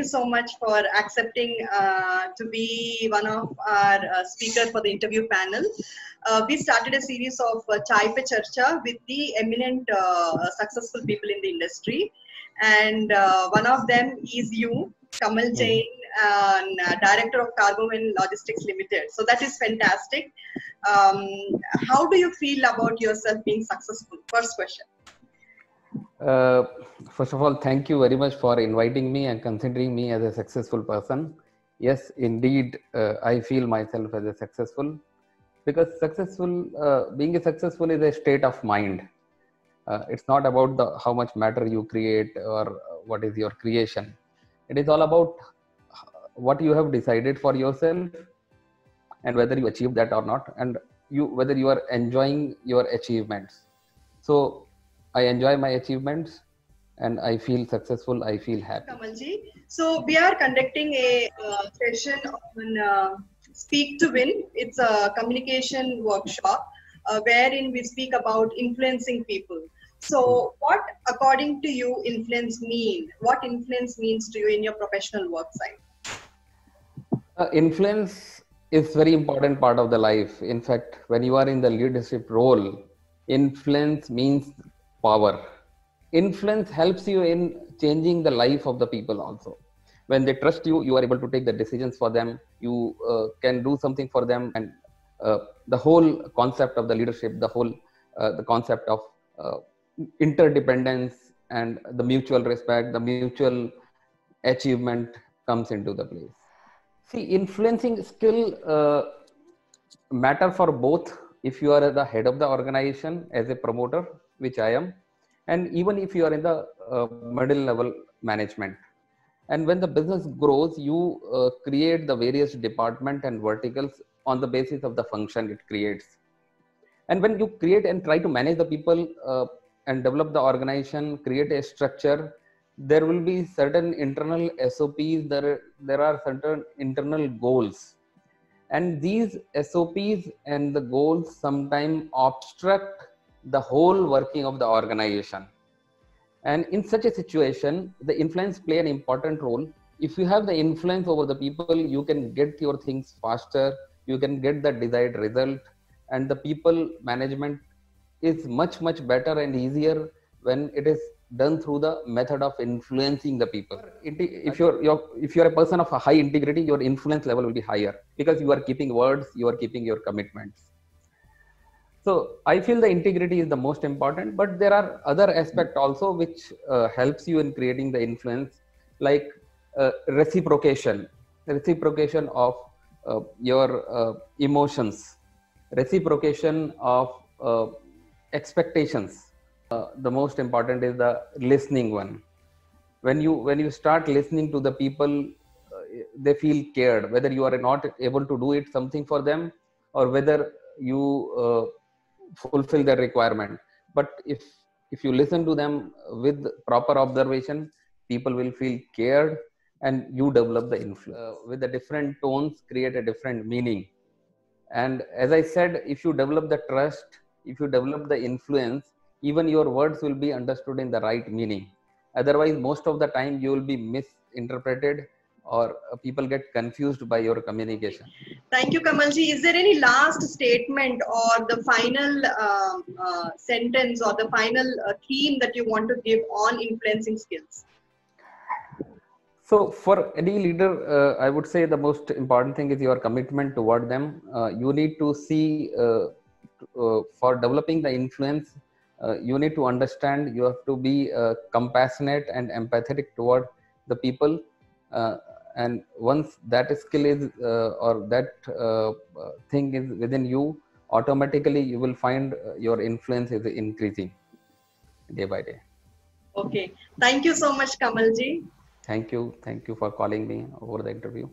so much for accepting to be one of our speakers for the interview panel. We started a series of Chai Pe Charcha with the eminent successful people in the industry. And one of them is you, Kamal Jain, Director of Cargo and Logistics Limited. So that is fantastic. How do you feel about yourself being successful? First question. First of all, thank you very much for inviting me and considering me as a successful person. Yes, indeed, I feel myself as a successful, because being successful is a state of mind. It's not about how much matter you create or what is your creation. It is all about what you have decided for yourself and whether you achieve that or not, and whether you are enjoying your achievements. So I enjoy my achievements and I feel successful, I feel happy. Kamalji, so we are conducting a session on Speak to Win. It's a communication workshop wherein we speak about influencing people. So what, according to you, influence mean? What influence means to you in your professional work side? Influence is very important part of the life. In fact, when you are in the leadership role, influence means power. Influence helps you in changing the life of the people also. When they trust you, you are able to take the decisions for them. You can do something for them, and the whole concept of the leadership, the concept of interdependence and the mutual respect, the mutual achievement comes into the place. See, influencing skill matter for both if you are the head of the organization as a promoter, which I am, and even if you are in the middle level management. And when the business grows, you create the various department and verticals on the basis of the function it creates. And when you create and try to manage the people and develop the organization, create a structure, there will be certain internal SOPs, there are certain internal goals. And these SOPs and the goals sometimes obstruct the whole working of the organization. And in such a situation, the influence play an important role. If you have the influence over the people, you can get your things faster, you can get the desired result, and the people management is much better and easier when it is done through the method of influencing the people. If you're a person of a high integrity, your influence level will be higher because you are keeping words, you are keeping your commitments. So I feel the integrity is the most important, but there are other aspects also which helps you in creating the influence, like reciprocation of your emotions, reciprocation of expectations. The most important is the listening one. When you start listening to the people, they feel cared, whether you are not able to do it something for them or whether you fulfill their requirement. But if you listen to them with proper observation, people will feel cared and you develop the influence. With the different tones, create a different meaning. And as I said, if you develop the trust, if you develop the influence, even your words will be understood in the right meaning. Otherwise, most of the time you will be misinterpreted or people get confused by your communication. Thank you, Kamalji. Is there any last statement or the final sentence or the final theme that you want to give on influencing skills? So for any leader, I would say the most important thing is your commitment toward them. You need to see for developing the influence, you need to understand, you have to be compassionate and empathetic toward the people. And once that skill is or that thing is within you, automatically you will find your influence is increasing day by day. Okay. Thank you so much, Kamalji. Thank you for calling me over the interview.